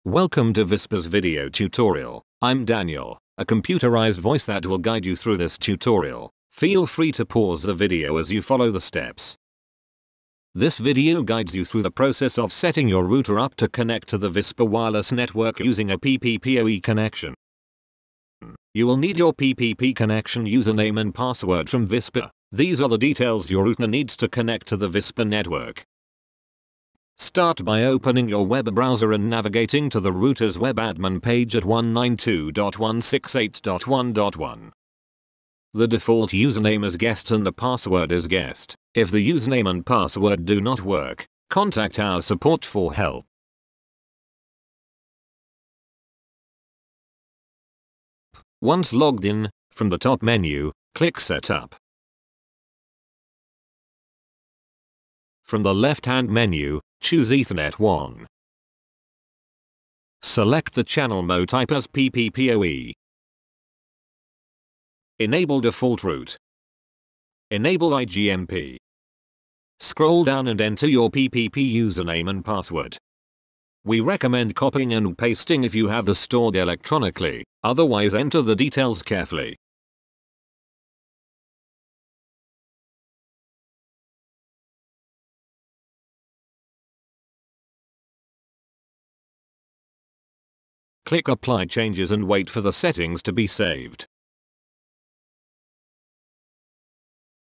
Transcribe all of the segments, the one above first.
Welcome to Vispa's video tutorial. I'm Daniel, a computerized voice that will guide you through this tutorial. Feel free to pause the video as you follow the steps. This video guides you through the process of setting your router up to connect to the Vispa wireless network using a PPPoE connection. You will need your PPP connection username and password from Vispa. These are the details your router needs to connect to the Vispa network. Start by opening your web browser and navigating to the router's web admin page at 192.168.1.1. The default username is guest and the password is guest. If the username and password do not work, contact our support for help. Once logged in, from the top menu, click Setup. From the left-hand menu, choose Ethernet 1. Select the channel mode type as PPPoE. Enable default route. Enable IGMP. Scroll down and enter your PPP username and password. We recommend copying and pasting if you have this stored electronically, otherwise enter the details carefully. Click Apply Changes and wait for the settings to be saved.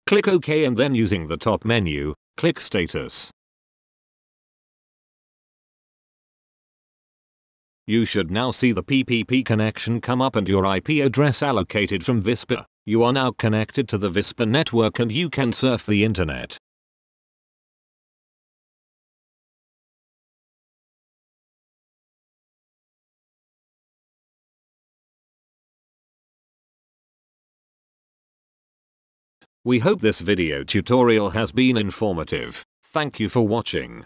Click OK and then using the top menu, click Status. You should now see the PPP connection come up and your IP address allocated from Vispa. You are now connected to the Vispa network and you can surf the internet. We hope this video tutorial has been informative. Thank you for watching.